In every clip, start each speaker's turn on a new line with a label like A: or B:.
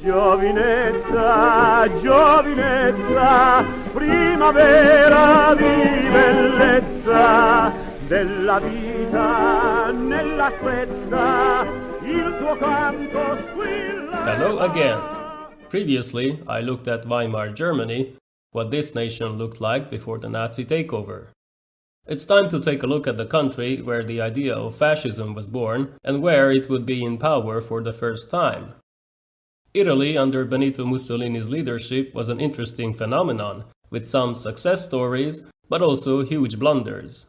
A: Giovinezza, giovinezza, primavera di bellezza, della vita nella stretta, il tuo canto squilla.
B: Hello again. Previously, I looked at Weimar Germany, what this nation looked like before the Nazi takeover. It's time to take a look at the country where the idea of fascism was born and where it would be in power for the first time. Italy under Benito Mussolini's leadership was an interesting phenomenon, with some success stories, but also huge blunders.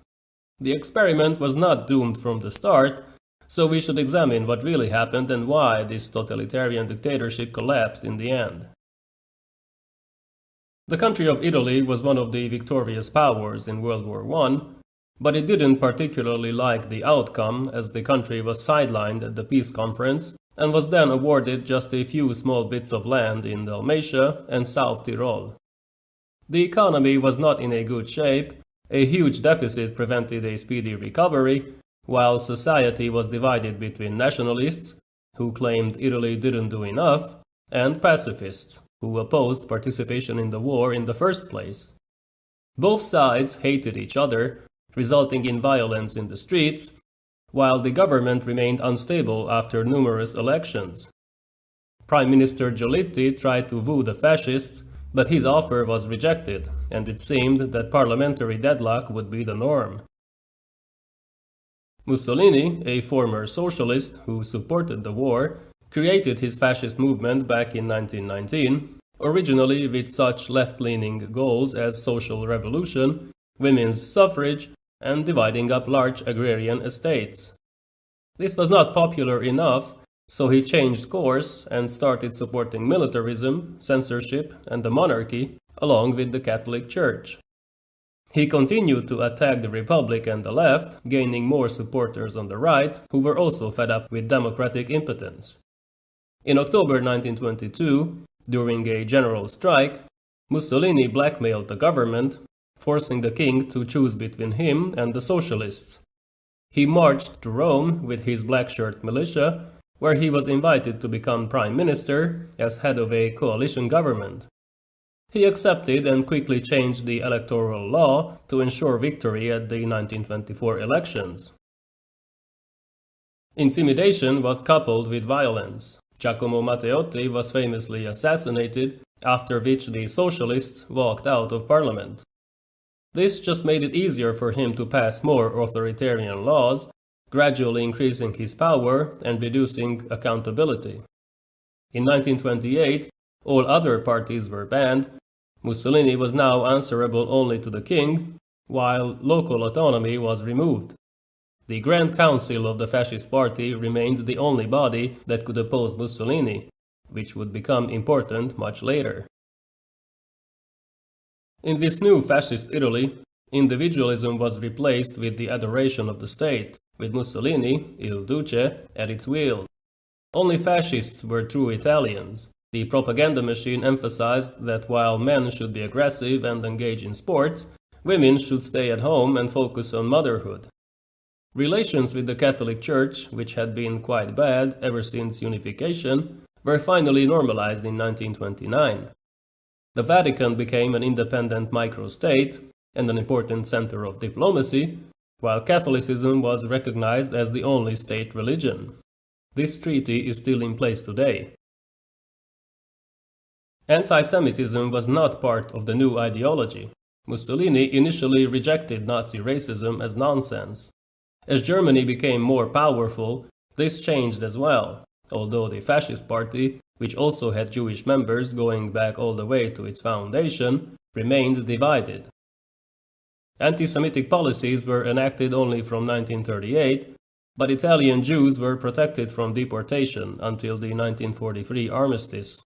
B: The experiment was not doomed from the start, so we should examine what really happened and why this totalitarian dictatorship collapsed in the end. The country of Italy was one of the victorious powers in World War I, but it didn't particularly like the outcome as the country was sidelined at the peace conference and was then awarded just a few small bits of land in Dalmatia and South Tyrol. The economy was not in a good shape, a huge deficit prevented a speedy recovery, while society was divided between nationalists, who claimed Italy didn't do enough, and pacifists, who opposed participation in the war in the first place. Both sides hated each other, resulting in violence in the streets, while the government remained unstable after numerous elections. Prime Minister Giolitti tried to woo the fascists, but his offer was rejected, and it seemed that parliamentary deadlock would be the norm. Mussolini, a former socialist who supported the war, created his fascist movement back in 1919, originally with such left-leaning goals as social revolution, women's suffrage, and dividing up large agrarian estates. This was not popular enough, so he changed course and started supporting militarism, censorship, and the monarchy, along with the Catholic Church. He continued to attack the Republic and the left, gaining more supporters on the right, who were also fed up with democratic impotence. In October 1922, during a general strike, Mussolini blackmailed the government, forcing the king to choose between him and the socialists. He marched to Rome with his black shirt militia, where he was invited to become prime minister as head of a coalition government. He accepted and quickly changed the electoral law to ensure victory at the 1924 elections. Intimidation was coupled with violence. Giacomo Matteotti was famously assassinated, after which the socialists walked out of parliament. This just made it easier for him to pass more authoritarian laws, gradually increasing his power and reducing accountability. In 1928, all other parties were banned. Mussolini was now answerable only to the king, while local autonomy was removed. The Grand Council of the Fascist Party remained the only body that could oppose Mussolini, which would become important much later. In this new fascist Italy, individualism was replaced with the adoration of the state, with Mussolini, Il Duce, at its wheel. Only fascists were true Italians. The propaganda machine emphasized that while men should be aggressive and engage in sports, women should stay at home and focus on motherhood. Relations with the Catholic Church, which had been quite bad ever since unification, were finally normalized in 1929. The Vatican became an independent microstate and an important center of diplomacy, while Catholicism was recognized as the only state religion. This treaty is still in place today. Anti-Semitism was not part of the new ideology. Mussolini initially rejected Nazi racism as nonsense. As Germany became more powerful, this changed as well, although the Fascist Party, which also had Jewish members going back all the way to its foundation, remained divided. Anti-Semitic policies were enacted only from 1938, but Italian Jews were protected from deportation until the 1943 armistice.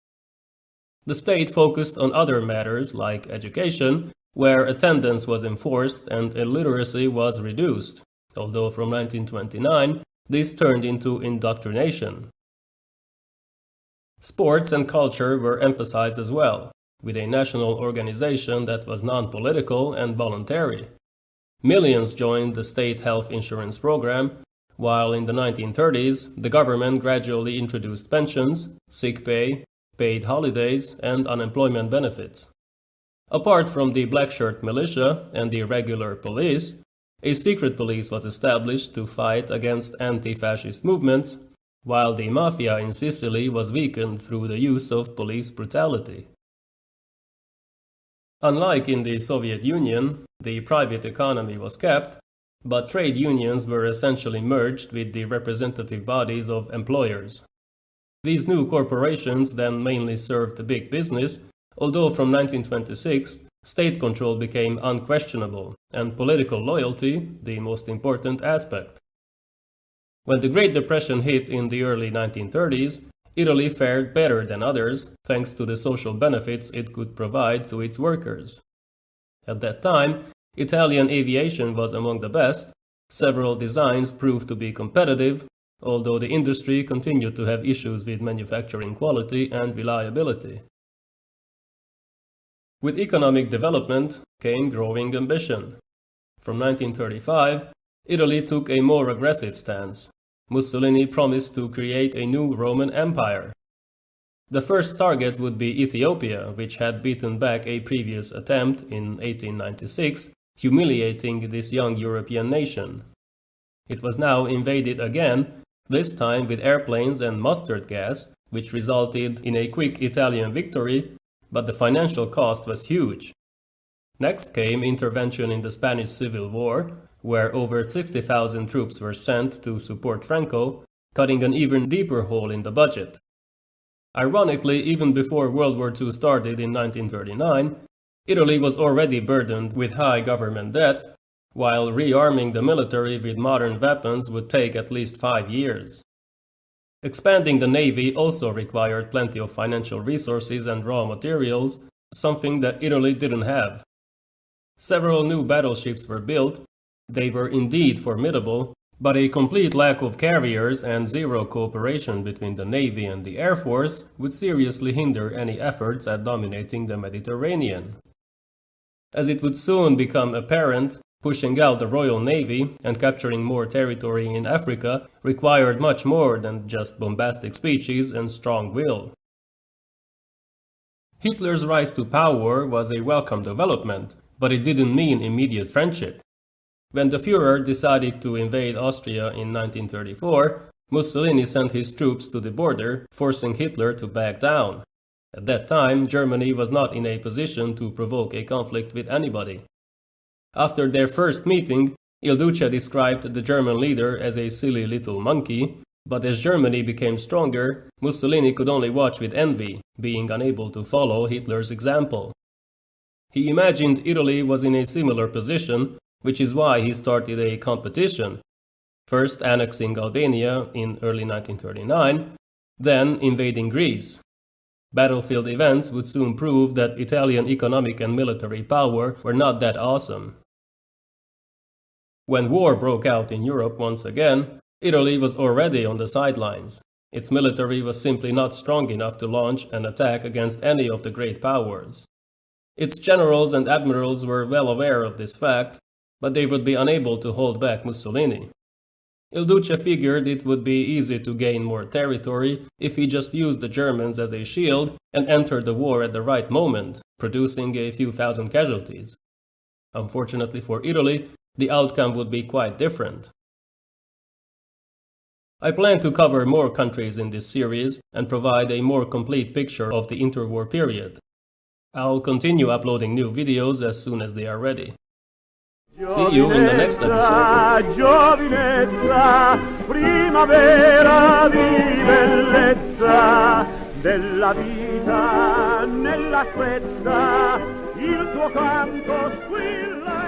B: The state focused on other matters like education, where attendance was enforced and illiteracy was reduced, although from 1929 this turned into indoctrination. Sports and culture were emphasized as well, with a national organization that was non-political and voluntary. Millions joined the state health insurance program, while in the 1930s the government gradually introduced pensions, sick pay, paid holidays, and unemployment benefits. Apart from the black shirt militia and the regular police, a secret police was established to fight against anti-fascist movements, while the mafia in Sicily was weakened through the use of police brutality. Unlike in the Soviet Union, the private economy was kept, but trade unions were essentially merged with the representative bodies of employers. These new corporations then mainly served the big business, although from 1926, state control became unquestionable, and political loyalty the most important aspect. When the Great Depression hit in the early 1930s, Italy fared better than others thanks to the social benefits it could provide to its workers. At that time, Italian aviation was among the best. Several designs proved to be competitive, although the industry continued to have issues with manufacturing quality and reliability. With economic development came growing ambition. From 1935, Italy took a more aggressive stance. Mussolini promised to create a new Roman Empire. The first target would be Ethiopia, which had beaten back a previous attempt in 1896, humiliating this young European nation. It was now invaded again, this time with airplanes and mustard gas, which resulted in a quick Italian victory, but the financial cost was huge. Next came intervention in the Spanish Civil War, where over 60,000 troops were sent to support Franco, cutting an even deeper hole in the budget. Ironically, even before World War II started in 1939, Italy was already burdened with high government debt, while rearming the military with modern weapons would take at least 5 years. Expanding the navy also required plenty of financial resources and raw materials, something that Italy didn't have. Several new battleships were built. They were indeed formidable, but a complete lack of carriers and zero cooperation between the Navy and the Air Force would seriously hinder any efforts at dominating the Mediterranean. As it would soon become apparent, pushing out the Royal Navy and capturing more territory in Africa required much more than just bombastic speeches and strong will. Hitler's rise to power was a welcome development, but it didn't mean immediate friendship. When the Führer decided to invade Austria in 1934, Mussolini sent his troops to the border, forcing Hitler to back down. At that time, Germany was not in a position to provoke a conflict with anybody. After their first meeting, Il Duce described the German leader as a silly little monkey, but as Germany became stronger, Mussolini could only watch with envy, being unable to follow Hitler's example. He imagined Italy was in a similar position, which is why he started a competition, first annexing Albania in early 1939, then invading Greece. Battlefield events would soon prove that Italian economic and military power were not that awesome. When war broke out in Europe once again, Italy was already on the sidelines. Its military was simply not strong enough to launch an attack against any of the great powers. Its generals and admirals were well aware of this fact, but they would be unable to hold back Mussolini. Il Duce figured it would be easy to gain more territory if he just used the Germans as a shield and entered the war at the right moment, producing a few thousand casualties. Unfortunately for Italy, the outcome would be quite different. I plan to cover more countries in this series and provide a more complete picture of the interwar period. I'll continue uploading new videos as soon as they are ready. See you in the next episode.
A: Giovinezza, primavera di bellezza, della vita nella stretta, il tuo canto squilla.